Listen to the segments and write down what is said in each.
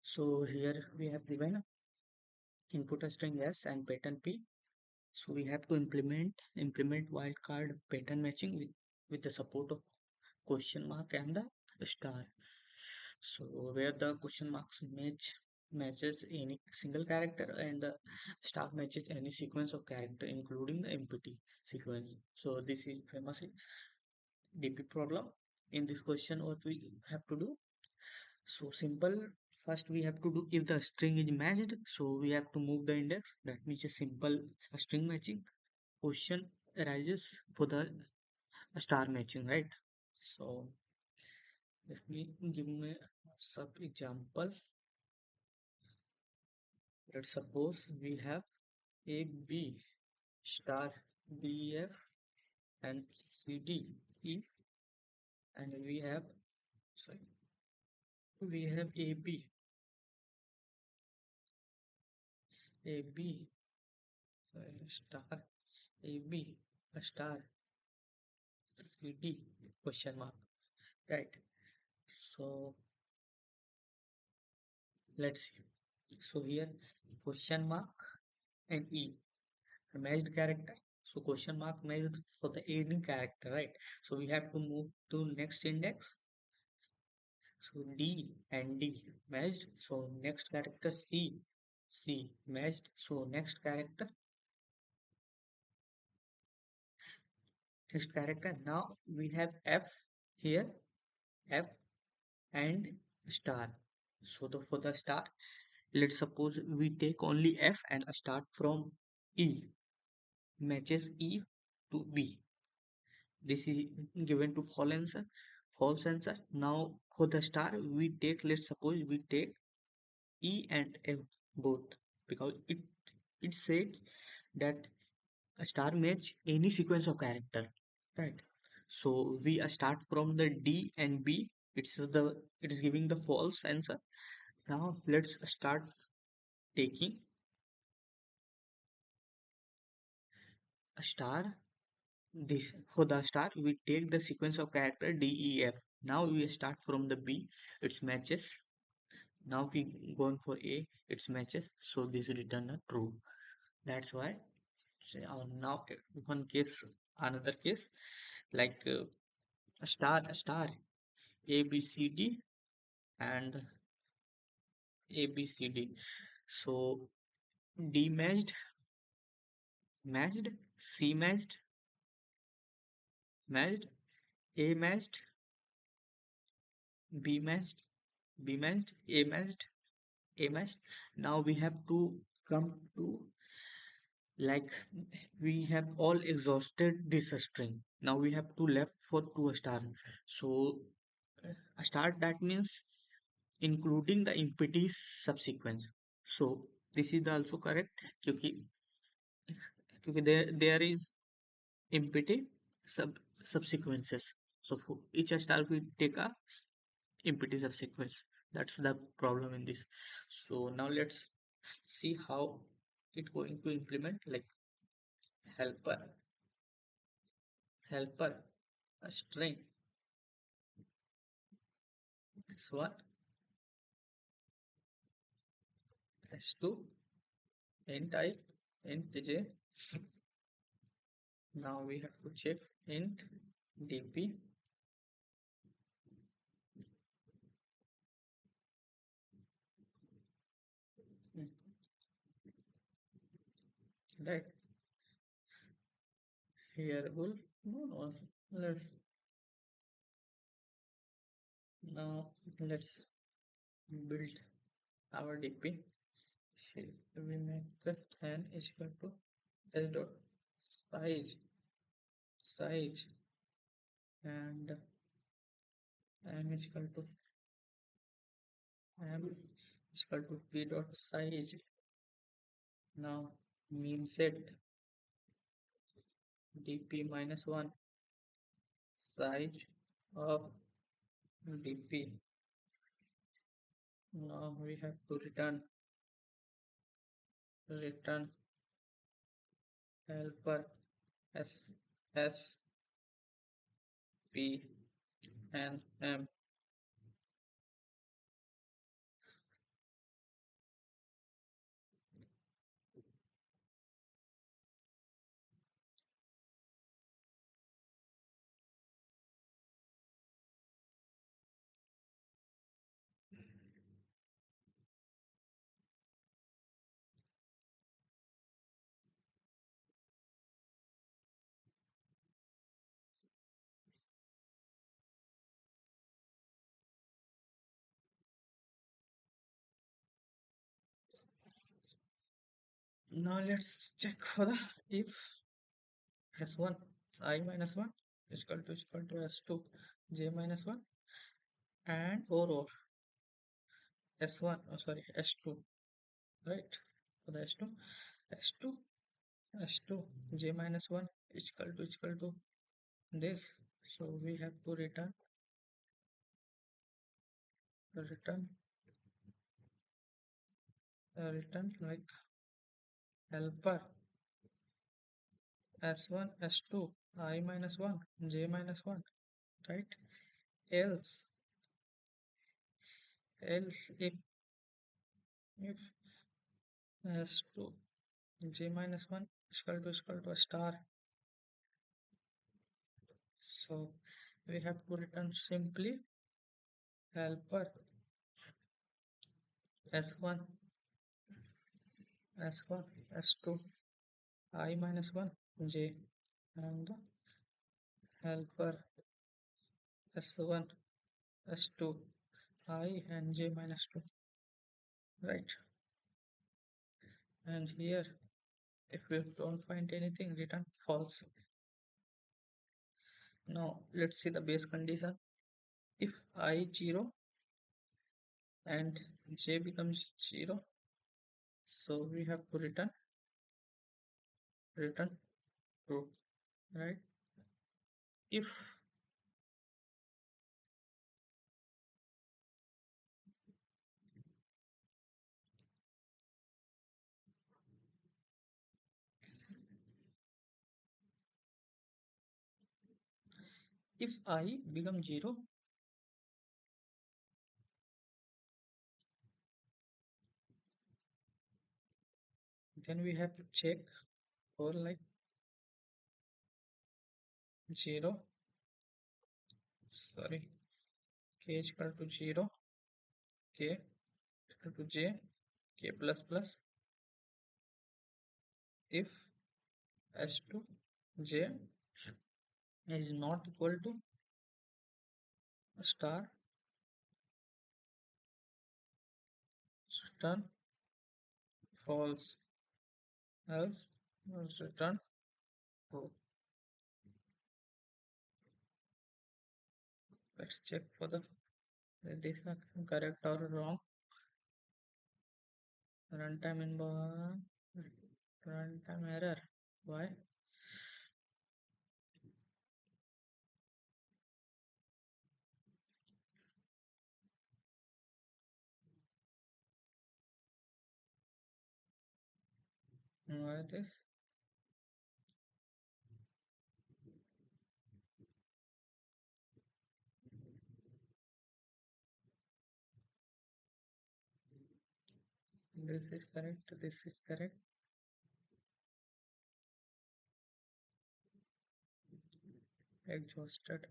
So here we have given input string S and pattern P. So we have to implement wildcard pattern matching with the support of question mark and the star. So where the question marks matches any single character and the star matches any sequence of character including the empty sequence. So this is famous DP problem. In this question what we have to do, so simple. First we have to do, if the string is matched, so we have to move the index. That means a simple string matching. Question arises for the star matching, right? So let me give me some example. Let's suppose we have A B star B F and C D E, and we have, sorry, we have A B star A B a star C D question mark, right? So let's see. So here question mark and E matched character. So question mark matched for the ending character, right? So we have to move to next index. So D and D matched. So next character C matched. So next character. Now we have F here, F and star. So for the star, let's suppose we take only F and start from E, matches E to B. This is given to false answer. Now for the star, we take, let's suppose we take E and F both, because it says that a star match any sequence of character, right? So we start from the D and B. It is giving the false answer. Now let's start taking a star. This for the star, we take the sequence of character D E F. Now we start from the B, its matches. Now we go on for A, its matches. So this return a true. That's why. So now one case, another case, like a star A B C D and A B C D. So D matched, C matched, A matched, B matched, B matched, A matched. Now we have to come to, like, we have all exhausted this string. Now we have to left for two star. So a star, that means including the empty subsequence. So this is also correct, क्योंकि there is empty subsequences. So for each star we take a empty subsequence. That's the problem in this. So now let's see how it going to implement, like helper helper a string s1 s2 int I int j. Now we have to check int dp. Right here will no, let's now let's build our dp. Here we make the n is equal to s dot size and m is equal to m is equal to p dot size. Now mean set dp minus 1 size of dp. Now we have to return helper s s p and m. Now let's check for the if s1 I minus 1 is equal to s2 j minus 1 and or s1 oh sorry s2, right? For the s2 s2 j minus 1 is equal to this, so we have to return return like helper s1 s2 I minus 1 j minus 1, right? Else else if s2 j minus 1 is equal to a star, so we have to return simply helper s1 s1 s2 I minus 1 j and the helper s1 s2 I and j minus 2, right? And here if we don't find anything, return false. Now let's see the base condition. If I 0 and j becomes 0, so we have to return true, right? if if I become 0, then we have to check for like 0 sorry k is equal to 0 k equal to j k plus plus if s2 j is not equal to star, return false, else return true. Let's check for the this is correct or wrong. Runtime in runtime error. Why? Why this? This is correct. This is correct. Exhausted.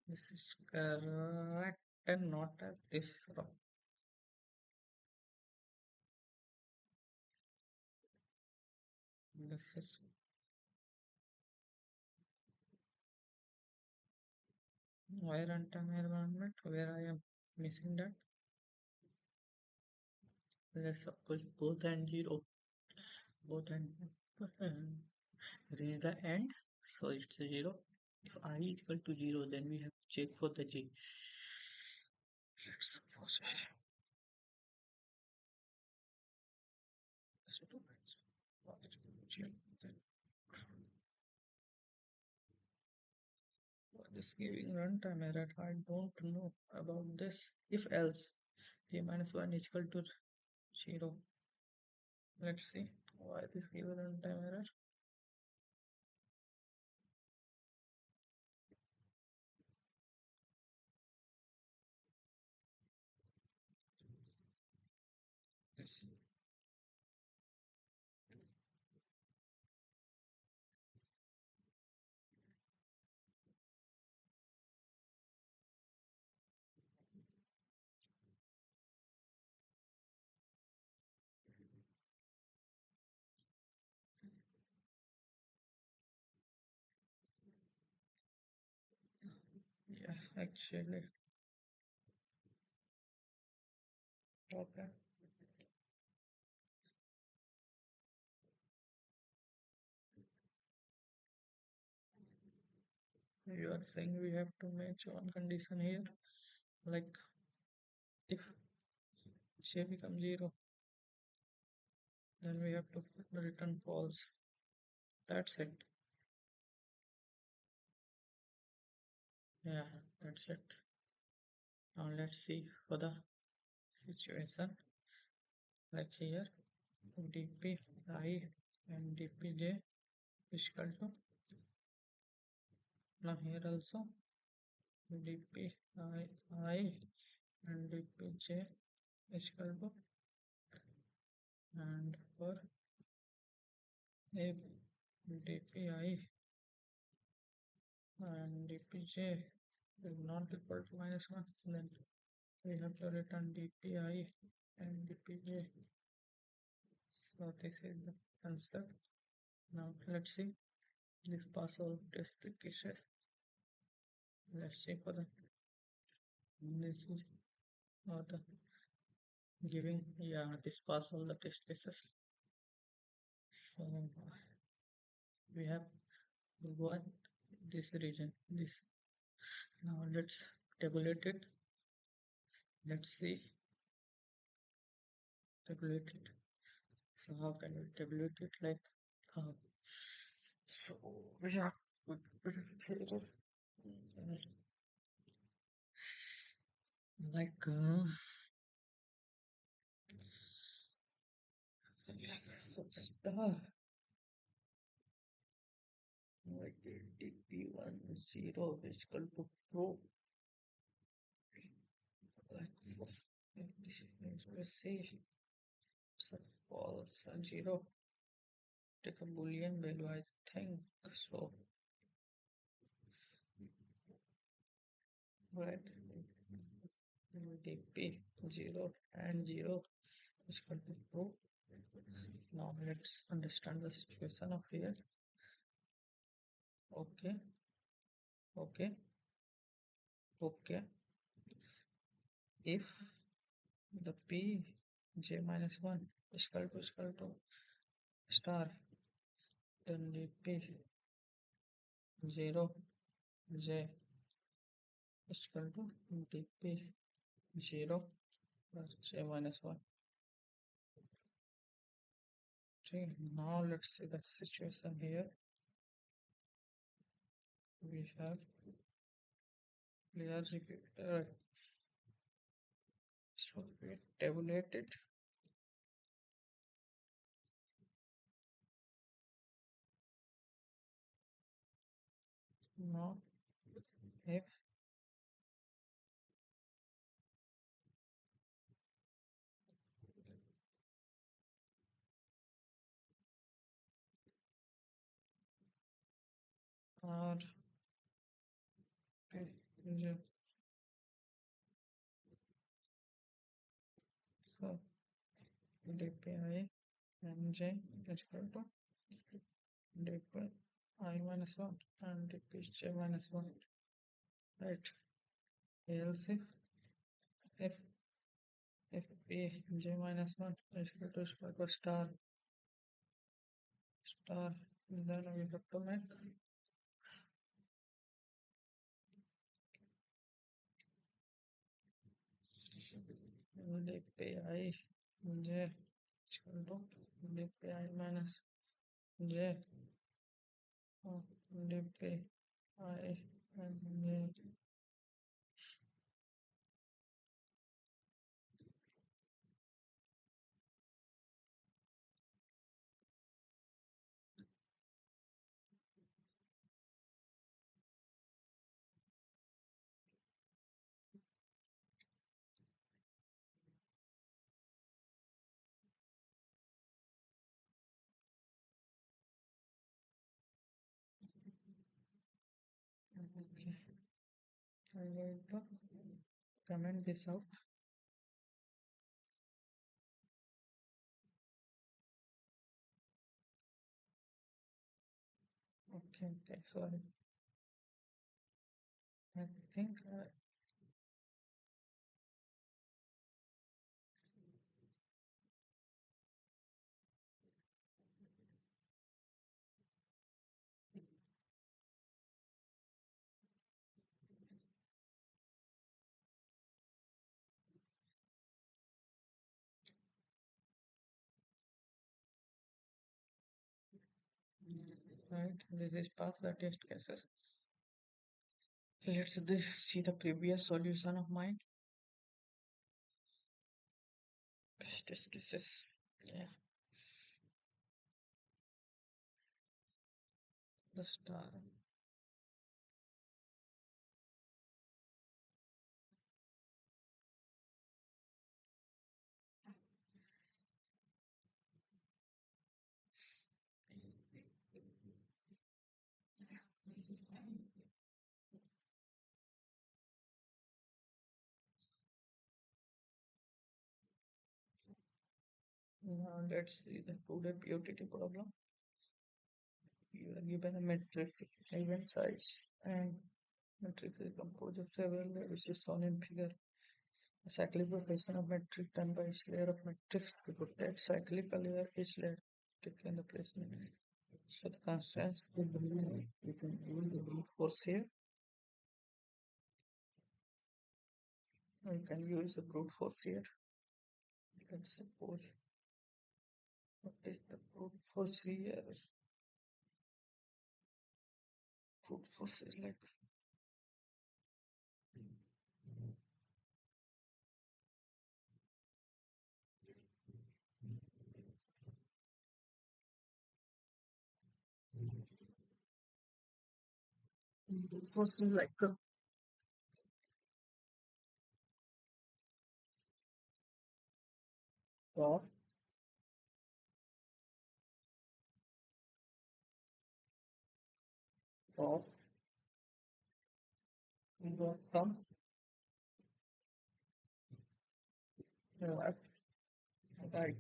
This is correct and not this wrong. This is why runtime environment where I am missing that. Let's suppose both and 0, both and reach the end, so it's 0. If I is equal to 0, then we have to check for the j. Let's suppose students then what is giving runtime error? I don't know about this. If else j minus 1 is equal to 0. Let's see why this given runtime error. Yeah, actually Okay. You are saying we have to match one condition here, like if j becomes 0, then we have to return false. That's it. Yeah, that's it. Now let's see for the situation like here dpi and dpj is equal to, now here also dpi and dpj is equal to, and for if dpi and dpj is not equal to -1, then we have to return dpi and dpj. So this is the concept. Now let's see this password test cases. Let's see for the, this is the giving, yeah, this pass all the test cases. So we have got this region, this. Now let's tabulate it. Let's see, tabulate it. So how can we tabulate it? Like how? So we have put it here. Like star, like dp10 is equal to pro. Like this is, let's say, so false and 0. Take a boolean value, I think so. Right. dp 0 and 0 is equal to true. Now let's understand the situation of here. Okay, okay, okay. If the p j minus 1 is equal to star, then dp 0 j is equal to dp 0 plus j minus 1. Okay, now let's see the situation here. We have clear repeater. So we tabulate it. Now if r is, so dpi and j is equal to dpi I minus 1 and dp j minus 1, right? Else if p j minus 1 is equal to star, then we have to make dpi j is equal to dpi minus j dpi and j. Okay, I'm going to comment this out. Okay, okay, sorry. I think right? This is pass the test cases. Let's see the previous solution of mine. Test cases. Yeah, the star. Now let's see the today POTT problem. You are given a matrix event size and matrix is composed of several layers which is shown in figure. A cyclic rotation of matrix done by each layer of matrix to rotate cyclic a layer each layer taking the placement. So the constraints we can use the brute force here. We can use the brute force here. Let's suppose what is the brute force here? Brute force is like brute force is like a top, top, bottom, left, right.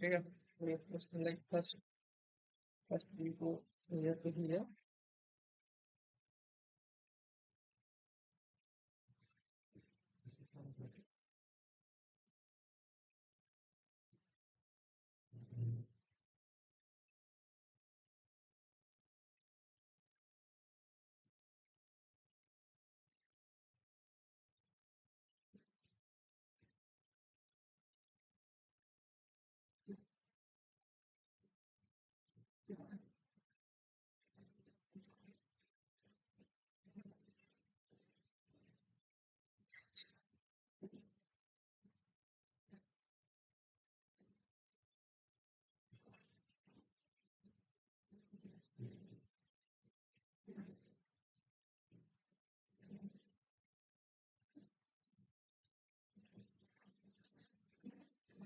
Here, let's like first we go here to here.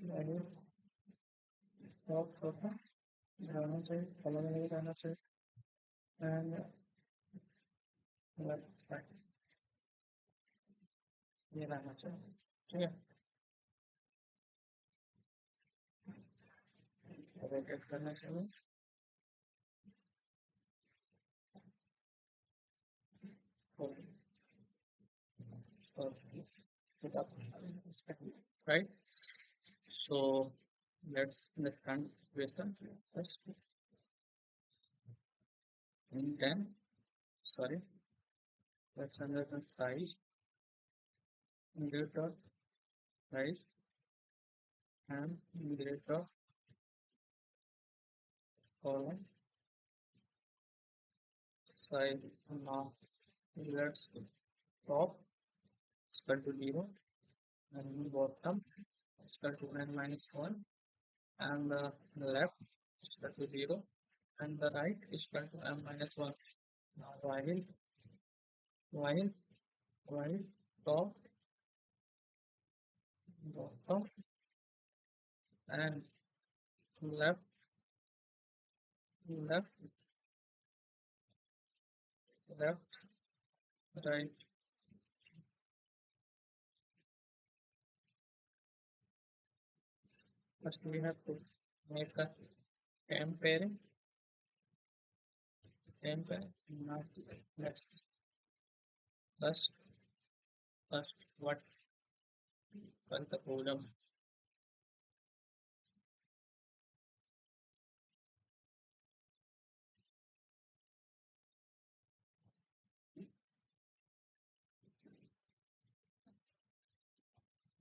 Right, top, bottom, रहना चाहिए, अलग अलग रहना चाहिए, and left, right, ये रहना चाहिए. ठीक है, rotate करना चाहिए. और put up, right? So let's understand the situation first. And then, sorry, let's understand size, integrator, size, and integrator column size. Now let's top is equal to 0 and bottom is equal to n minus 1 and the left is equal to 0 and the right is equal to m minus 1. Now while while top, bottom and left, left, left, right. First we have to make a temp pairing. Now let's first what the program.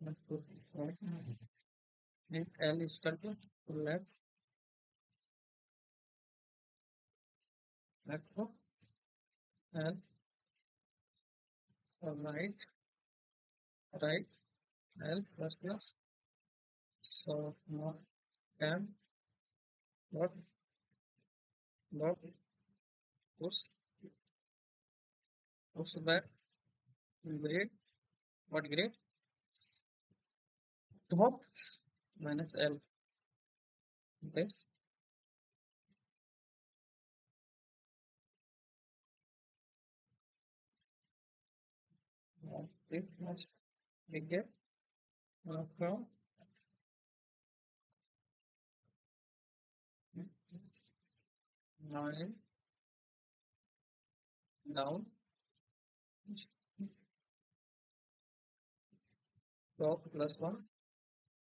Let's put right. If L is equal to left, left of L, right, right, L plus plus. So now M dot dot push push back grade. What grade? Top minus L. This this much bigger from 9 down top plus 1